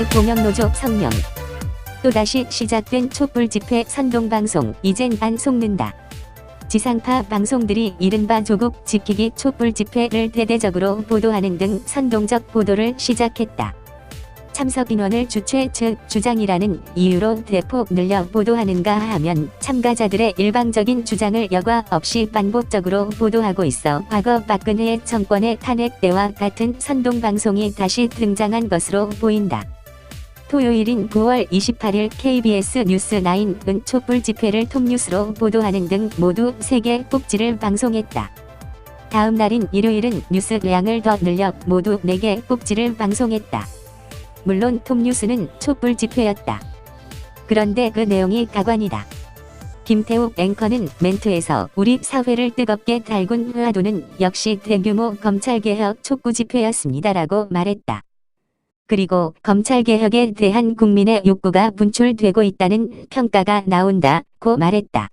KBS 공영노조 성명. 또다시 시작된 촛불 집회 선동방송, 이젠 안 속는다. 지상파 방송들이 이른바 조국 지키기 촛불 집회를 대대적으로 보도하는 등 선동적 보도를 시작했다. 참석 인원을 주최 측 주장이라는 이유로 대폭 늘려 보도하는가 하면 참가자들의 일방적인 주장을 여과 없이 반복적으로 보도하고 있어 과거 박근혜 정권의 탄핵 때와 같은 선동방송이 다시 등장한 것으로 보인다. 토요일인 9월 28일 KBS 뉴스9은 촛불 집회를 톱뉴스로 보도하는 등 모두 3개 꼭지를 방송했다. 다음 날인 일요일은 뉴스량을 더 늘려 모두 4개 꼭지를 방송했다. 물론 톱뉴스는 촛불 집회였다. 그런데 그 내용이 가관이다. 김태욱 앵커는 멘트에서 우리 사회를 뜨겁게 달군 화두는 역시 대규모 검찰개혁 촉구 집회였습니다라고 말했다. 그리고 검찰개혁에 대한 국민의 욕구가 분출되고 있다는 평가가 나온다고 말했다.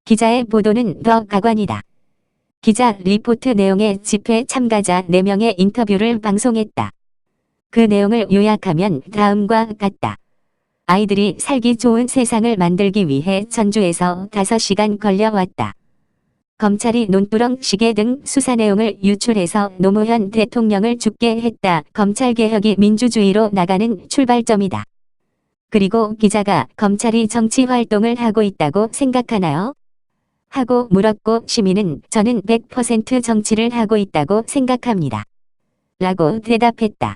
기자의 보도는 더 가관이다. 기자 리포트 내용의 집회 참가자 4명의 인터뷰를 방송했다. 그 내용을 요약하면 다음과 같다. 아이들이 살기 좋은 세상을 만들기 위해 전주에서 5시간 걸려왔다. 검찰이 논두렁 시계 등 수사 내용을 유출해서 노무현 대통령을 죽게 했다. 검찰개혁이 민주주의로 나가는 출발점이다. 그리고 기자가 검찰이 정치활동을 하고 있다고 생각하나요? 하고 물었고 시민은 저는 100% 정치를 하고 있다고 생각합니다. 라고 대답했다.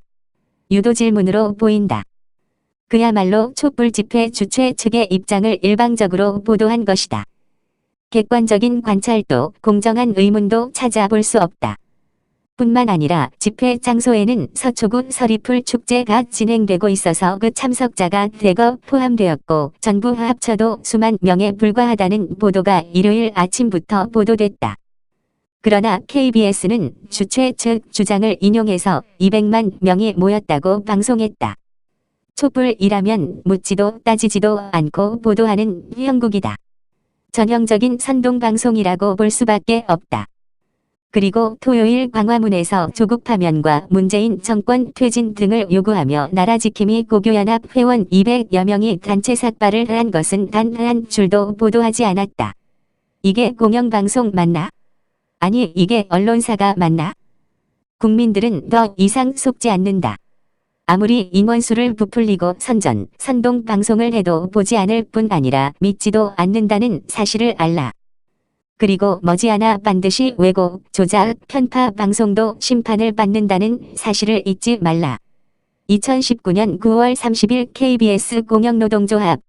유도 질문으로 보인다. 그야말로 촛불 집회 주최 측의 입장을 일방적으로 보도한 것이다. 객관적인 관찰도 공정한 의문도 찾아볼 수 없다. 뿐만 아니라 집회 장소에는 서초구 서리풀 축제가 진행되고 있어서 그 참석자가 대거 포함되었고 전부 합쳐도 수만 명에 불과하다는 보도가 일요일 아침부터 보도됐다. 그러나 KBS는 주최 측 주장을 인용해서 200만 명이 모였다고 방송했다. 촛불이라면 묻지도 따지지도 않고 보도하는 형국이다. 전형적인 선동방송이라고 볼 수밖에 없다. 그리고 토요일 광화문에서 조국 파면과 문재인 정권 퇴진 등을 요구하며 나라지킴이 고교연합 회원 200여 명이 단체 삭발을 한 것은 단 한 줄도 보도하지 않았다. 이게 공영방송 맞나? 아니 이게 언론사가 맞나? 국민들은 더 이상 속지 않는다. 아무리 인원수를 부풀리고 선동 방송을 해도 보지 않을 뿐 아니라 믿지도 않는다는 사실을 알라. 그리고 머지않아 반드시 왜곡, 조작, 편파 방송도 심판을 받는다는 사실을 잊지 말라. 2019년 9월 30일 KBS 공영노동조합